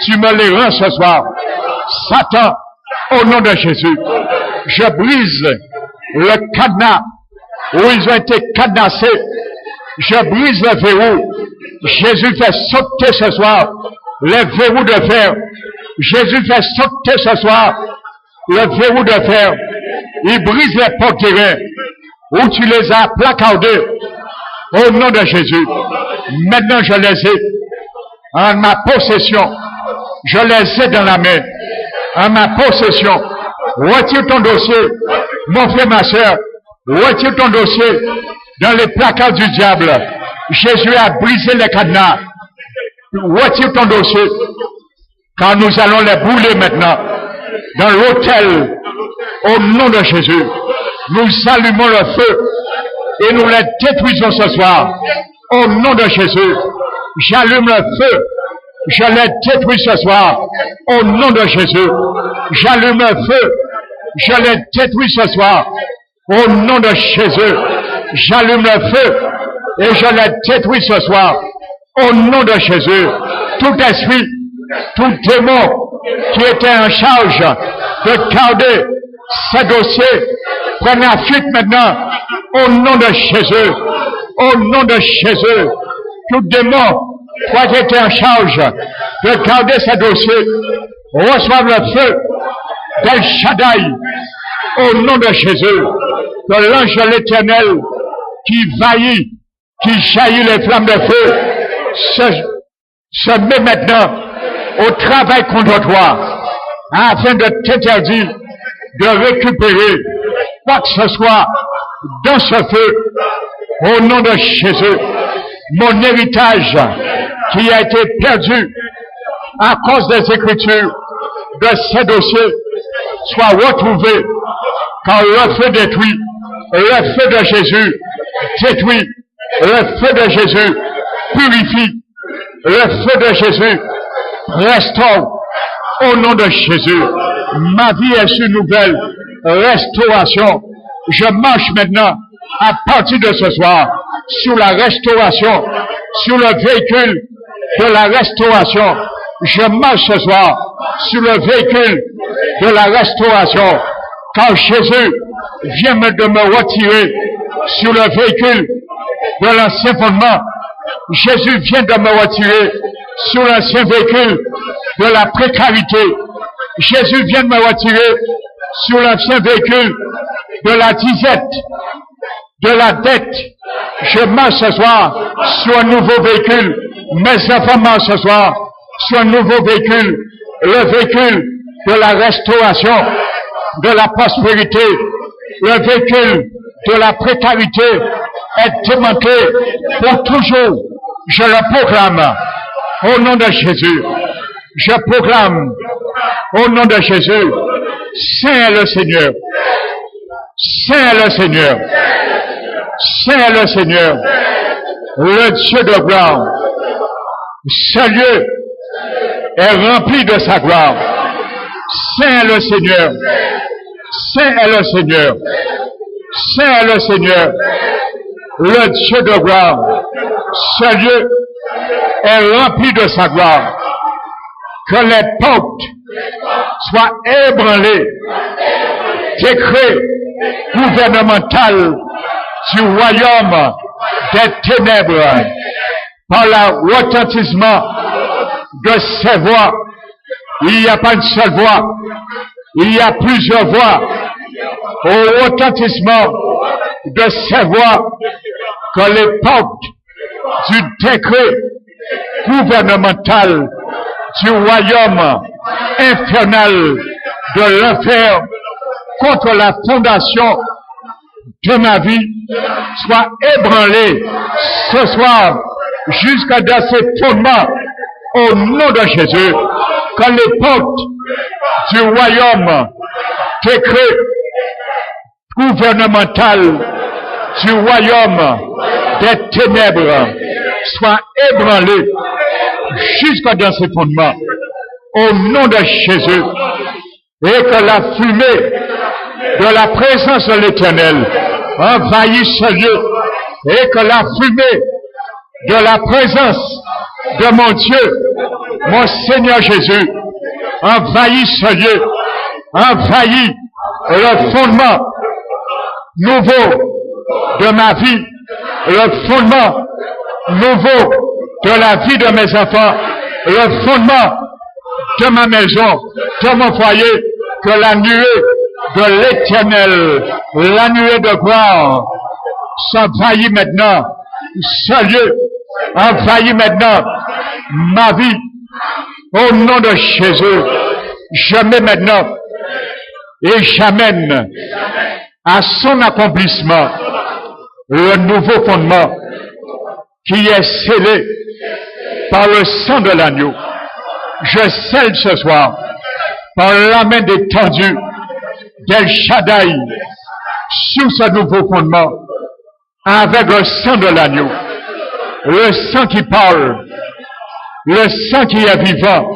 Tu me les rends ce soir. Satan, au nom de Jésus, je brise le cadenas où ils ont été cadenassés. Je brise le verrou. Jésus fait sauter ce soir les verrous de fer. Jésus fait sauter ce soir le verrou de fer. Il brise les portes terrain où tu les as placardés. Au nom de Jésus. Maintenant je les ai en ma possession. Je les ai dans la main. En ma possession. Retire ton dossier, mon frère, ma soeur. Retire ton dossier dans les placards du diable. Jésus a brisé les cadenas. Retire ton dossier, car nous allons les brûler maintenant dans l'autel au nom de Jésus. Nous allumons le feu et nous les détruisons ce soir au nom de Jésus. J'allume le feu, je les détruis ce soir au nom de Jésus. J'allume le feu, je les détruis ce soir au nom de Jésus. J'allume le feu et je les détruis ce soir au nom de Jésus. Tout esprit, tout démon qui était en charge de garder ces dossiers prenne la fuite maintenant au nom de Jésus. Au nom de Jésus. Tout démon qui était en charge de garder ces dossiers reçoive le feu d'El Shaddai au nom de Jésus. De l'ange de l'Éternel qui qui jaillit les flammes de feu, se met maintenant au travail contre toi, afin de t'interdire de récupérer quoi que ce soit dans ce feu, au nom de Jésus. Mon héritage qui a été perdu à cause des Écritures de ces dossiers soit retrouvé, car le feu détruit, le feu de Jésus détruit, le feu de Jésus purifie, le feu de Jésus restaure. Au nom de Jésus, ma vie est une nouvelle restauration. Je marche maintenant à partir de ce soir sur la restauration, sur le véhicule de la restauration. Je marche ce soir sur le véhicule de la restauration, car Jésus vient de me retirer sur le véhicule de l'ancien fondement. Jésus vient de me retirer sur l'ancien véhicule de la précarité. Jésus vient de me retirer sur l'ancien véhicule de la disette, de la dette. Je marche ce soir sur un nouveau véhicule. Mes enfants marchent ce soir sur un nouveau véhicule, le véhicule de la restauration, de la prospérité. Le véhicule de la précarité est démantelé pour toujours. Je le proclame au nom de Jésus. Je proclame au nom de Jésus. Saint est le Seigneur. Saint est le Seigneur. Saint est le Seigneur. Le Dieu de gloire. Ce lieu est rempli de sa gloire. Saint est le Seigneur. Saint est le Seigneur. Saint est le Seigneur. Le Dieu de gloire. Ce lieu est rempli de sa gloire. Que les portes soient ébranlées. Décret gouvernemental du royaume des ténèbres par le retentissement de ces voix. Il n'y a pas une seule voix. Il y a plusieurs voix. Au retentissement de ces voix, que les portes du décret gouvernemental du royaume infernal de l'enfer contre la fondation de ma vie soit ébranlée ce soir jusqu'à dans ses fondements au nom de Jésus. Que les portes du royaume décret gouvernemental du royaume des ténèbres soient ébranlées jusqu'à dans ses fondements au nom de Jésus, et que la fumée de la présence de l'Éternel envahisse ce lieu, et que la fumée de la présence de mon Dieu, mon Seigneur Jésus, envahisse ce lieu, envahit le fondement nouveau de ma vie, le fondement nouveau de la vie de mes enfants, le fondement de ma maison, de mon foyer, que la nuée de l'Éternel, la nuée de gloire, s'envahit maintenant ce lieu, envahit maintenant ma vie, au nom de Jésus. Je mets maintenant et j'amène à son accomplissement le nouveau fondement qui est scellé par le sang de l'agneau. Je scelle ce soir par la main détendue d'El Shaddai sur ce nouveau fondement avec le sang de l'agneau, le sang qui parle, le sang qui est vivant,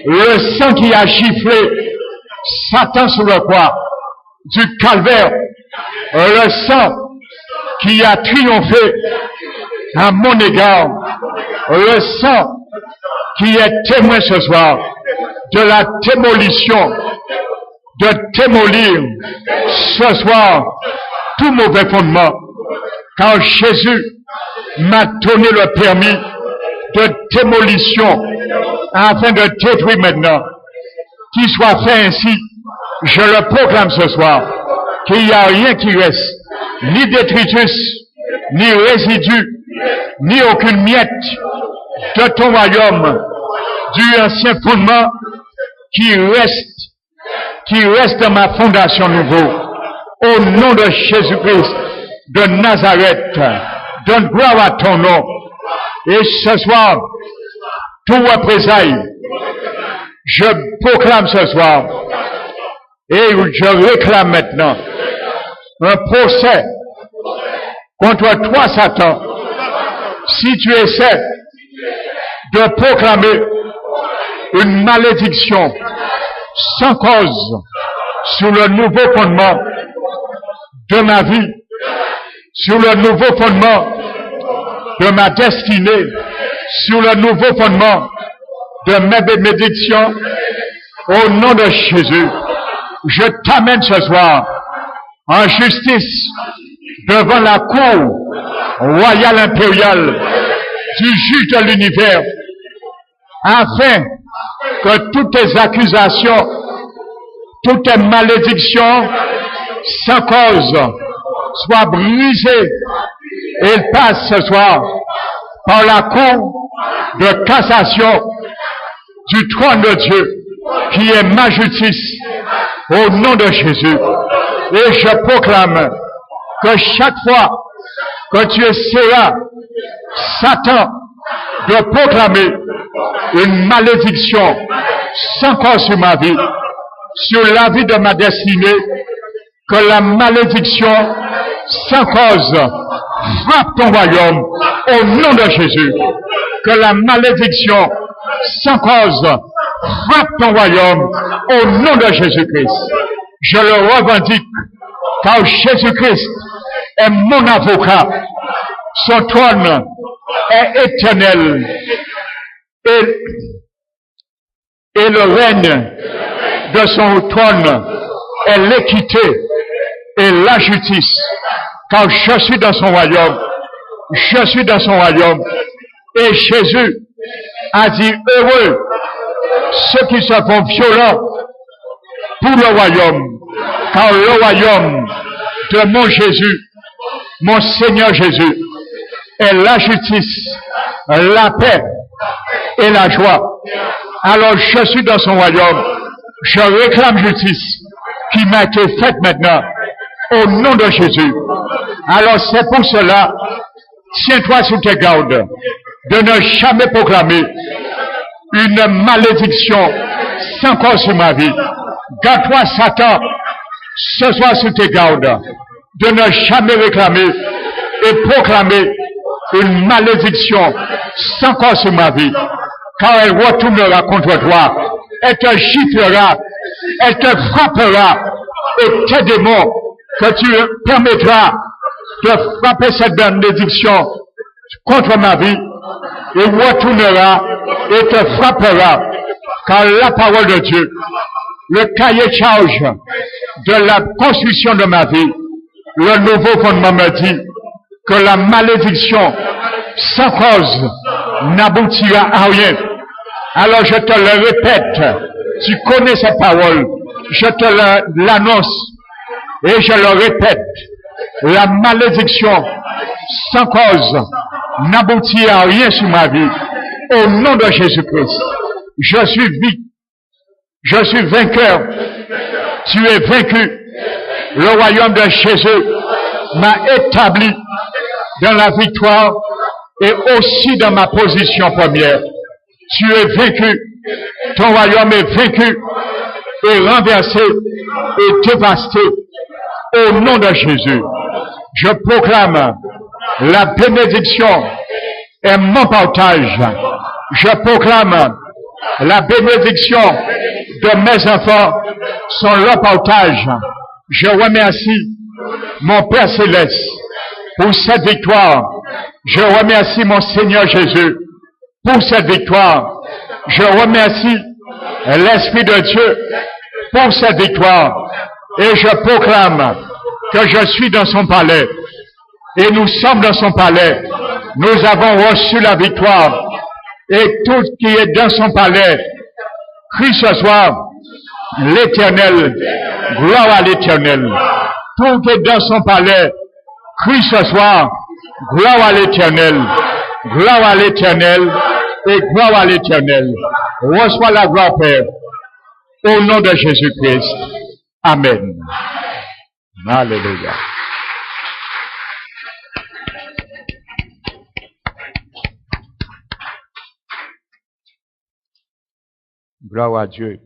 le sang qui a giflé Satan sur le croix du calvaire, le sang qui a triomphé à mon égard, le sang qui est témoin ce soir de la démolition, de démolir ce soir tout mauvais fondement, car Jésus m'a donné le permis de démolition afin de détruire maintenant. Qu'il soit fait ainsi, je le proclame ce soir, qu'il n'y a rien qui reste, ni détritus, ni résidu ni aucune miette de ton royaume, du ancien fondement qui reste dans ma fondation nouveau. Au nom de Jésus-Christ de Nazareth, donne gloire à ton nom. Et ce soir, tout représailles, je proclame ce soir, et je réclame maintenant un procès contre toi, Satan, si tu essaies de proclamer une malédiction sans cause sur le nouveau fondement de ma vie, sur le nouveau fondement de ma destinée, sur le nouveau fondement de mes bénédictions, au nom de Jésus, je t'amène ce soir en justice devant la cour royale impériale du juge de l'univers, afin que toutes tes accusations, toutes tes malédictions sans cause soient brisées et passent ce soir par la cour de cassation du trône de Dieu, qui est ma justice, au nom de Jésus. Et je proclame que chaque fois que tu essaieras, Satan, de proclamer une malédiction sans cause sur ma vie, sur la vie de ma destinée, que la malédiction sans cause frappe ton royaume au nom de Jésus. Que la malédiction sans cause frappe ton royaume au nom de Jésus-Christ. Je le revendique, car Jésus-Christ est mon avocat. Son trône est éternel. Et le règne de son trône est l'équité et la justice. Car je suis dans son royaume. Je suis dans son royaume. Et Jésus a dit, heureux ceux qui se font violents pour le royaume. Car le royaume de mon Jésus, mon Seigneur Jésus, est la justice, la paix et la joie. Alors je suis dans son royaume. Je réclame justice qui m'a été faite maintenant au nom de Jésus. Alors c'est pour cela, tiens-toi sous tes gardes de ne jamais proclamer une malédiction sans cause sur ma vie. Garde-toi, Satan, ce soir sous tes gardes de ne jamais réclamer et proclamer une malédiction sans cause sur ma vie, car elle retournera contre toi, elle te giflera, elle te frappera, et tes démons que tu permettras de frapper cette bénédiction contre ma vie, il retournera et te frappera, car la parole de Dieu, le cahier de charge de la construction de ma vie, le nouveau fondement me dit que la malédiction sans cause n'aboutira à rien. Alors je te le répète, tu connais cette parole, je te l'annonce et je le répète, la malédiction sans cause n'aboutira à rien sur ma vie. Au nom de Jésus-Christ, je suis vainqueur, tu es vaincu. Le royaume de Jésus m'a établi dans la victoire et aussi dans ma position première. Tu es vaincu, ton royaume est vaincu et renversé et dévasté au nom de Jésus. Je proclame la bénédiction est mon partage. Je proclame la bénédiction de mes enfants sont leur partage. Je remercie mon Père Céleste pour cette victoire. Je remercie mon Seigneur Jésus pour cette victoire. Je remercie l'Esprit de Dieu pour cette victoire. Et je proclame que je suis dans son palais. Et nous sommes dans son palais. Nous avons reçu la victoire. Et tout qui est dans son palais, crie ce soir, l'Éternel, gloire à l'Éternel. Tout qui est dans son palais, crie ce soir, gloire à l'Éternel. Gloire à l'Éternel et gloire à l'Éternel. Reçois la gloire, Père, au nom de Jésus-Christ. Amen. Alléluia. Gloire à Dieu.